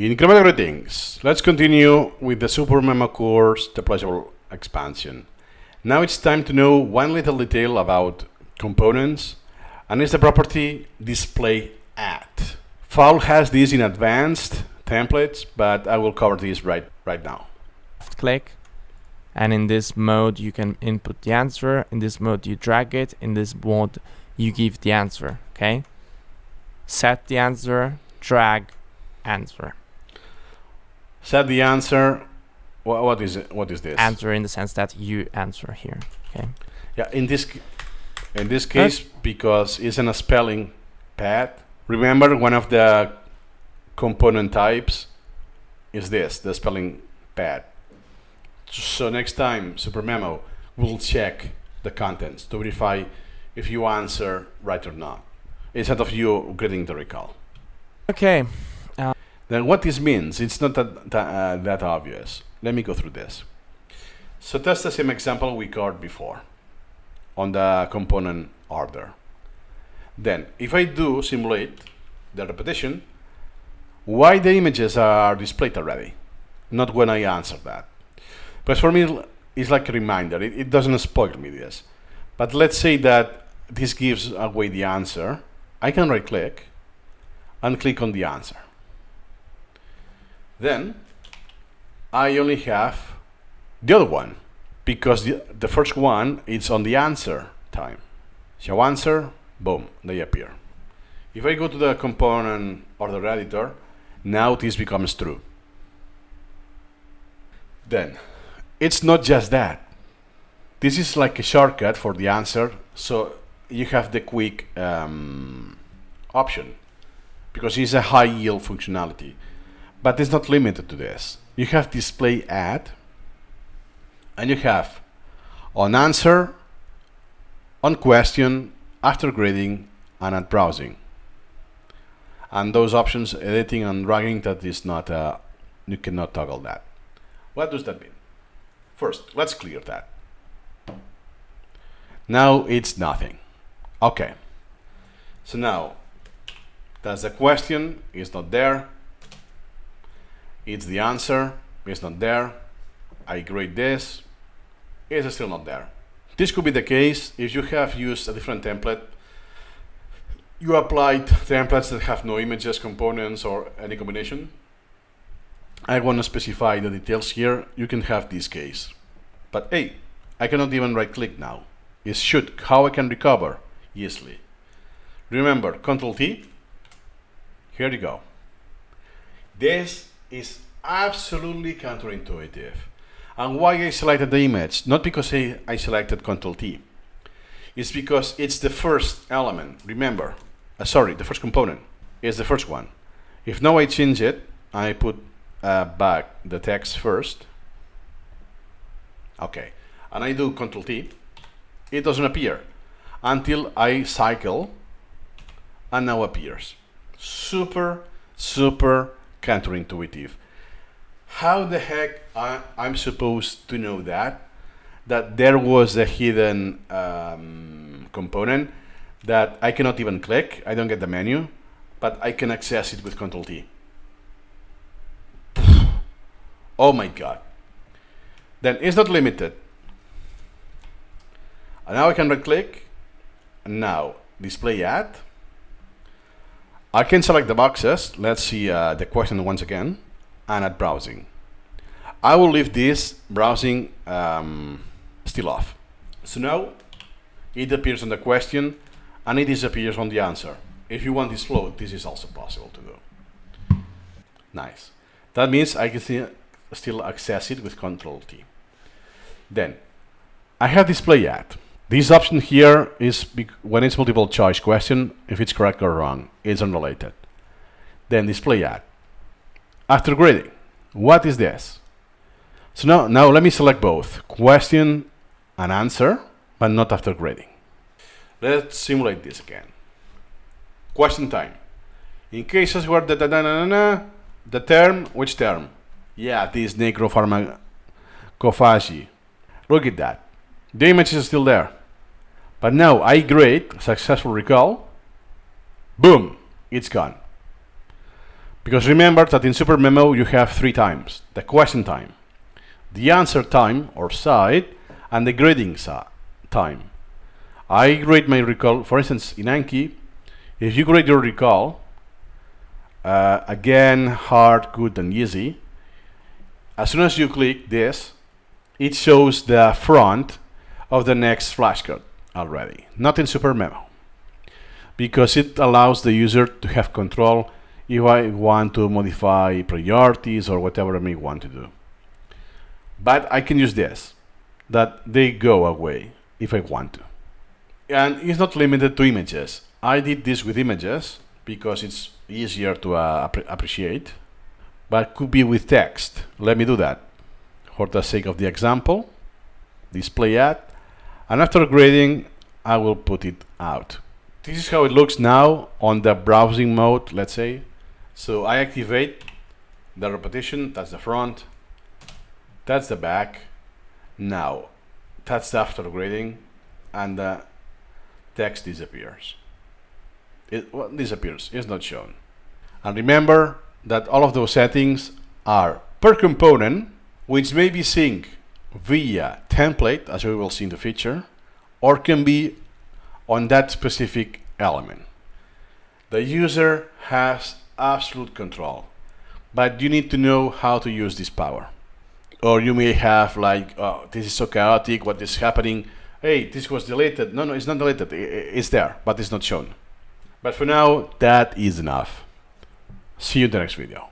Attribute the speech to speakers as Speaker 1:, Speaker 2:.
Speaker 1: Incremental greetings. Let's continue with the Supermemo Course, the Pleasurable expansion. Now it's time to know one little detail about components, and it's the property display at. Fowl has this in advanced templates, but I will cover this right now.
Speaker 2: Left click, and in this mode you can input the answer. In this mode you drag it. In this mode you give the answer. Okay. Set the answer, drag, answer.
Speaker 1: Set the answer. What is it? What is this?
Speaker 2: Answer in the sense that you answer here. Okay.
Speaker 1: Yeah. In this case, because it's in a spelling pad. Remember, one of the component types is this, the spelling pad. So next time, Supermemo will check the contents to verify if you answer right or not, instead of you getting the recall.
Speaker 2: Okay.
Speaker 1: Then what this means, it's not that obvious. Let me go through this. So that's the same example we covered before on the component order. Then, if I do simulate the repetition, why the images are displayed already? Not when I answer that. But for me, it's like a reminder. It doesn't spoil me this. But let's say that this gives away the answer. I can right click and click on the answer. Then I only have the other one, because the first one is on the answer time. Show answer, boom, they appear. If I go to the component order editor, now this becomes true. Then it's not just that. This is like a shortcut for the answer, so you have the quick option, because it's a high yield functionality. But it's not limited to this. You have display at, and you have on answer, on question, after grading, and at browsing. And those options, editing and dragging, that is not, you cannot toggle that. What does that mean? First, let's clear that. Now it's nothing. Okay. So now, that's the question, it's not there. It's the answer, it's not there. I grade this, it's still not there. This could be the case if you have used a different template. You applied templates that have no images, components, or any combination. I want to specify the details here. You can have this case. But hey, I cannot even right click now. It should. How I can recover easily. Remember, Ctrl T. Here you go. This is absolutely counterintuitive. And why I selected the image? Not because I selected Ctrl T. It's because it's the first element. Remember, the first component is the first one. If now I change it, I put back the text first. Okay, and I do Ctrl T. It doesn't appear until I cycle, and now appears. Super counterintuitive. How the heck I'm supposed to know that there was a hidden component that I cannot even click? I don't get the menu, but I can access it with Ctrl T. Oh my god. Then it's not limited. And now I can right click, and now display at. I can select the boxes. Let's see the question once again, and at browsing. I will leave this browsing still off. So now it appears on the question and it disappears on the answer. If you want this flow, this is also possible to do. Nice. That means I can still access it with Ctrl T. Then I have display at. This option here is when it's multiple choice question, if it's correct or wrong, it's unrelated. Then display at. After grading, what is this? So now let me select both question and answer, but not after grading. Let's simulate this again. Question time. In cases where the term, which term? Yeah, this necropharmacophagy. Look at that. The image is still there. But now I grade successful recall. Boom, it's gone. Because remember that in Supermemo you have 3 times: the question time, the answer time or side, and the grading time. I grade my recall, for instance, in Anki. If you grade your recall, again, hard, good, and easy, as soon as you click this, it shows the front of the next flashcard already, not in Supermemo, because it allows the user to have control if I want to modify priorities or whatever I may want to do. But I can use this, that they go away if I want to. And it's not limited to images. I did this with images because it's easier to appreciate, but could be with text. Let me do that for the sake of the example. Display ad, and after grading I will put it out. This is how it looks now on the browsing mode, let's say. So I activate the repetition, that's the front, that's the back. Now that's the after grading, and the text disappears. It disappears, it's not shown. And remember that all of those settings are per component, which may be synced via template, as we will see in the feature, or can be on that specific element. The user has absolute control, but you need to know how to use this power. Or you may have like, oh, this is so chaotic, what is happening? Hey, this was deleted. No, it's not deleted, it's there, but it's not shown. But for now, that is enough. See you in the next video.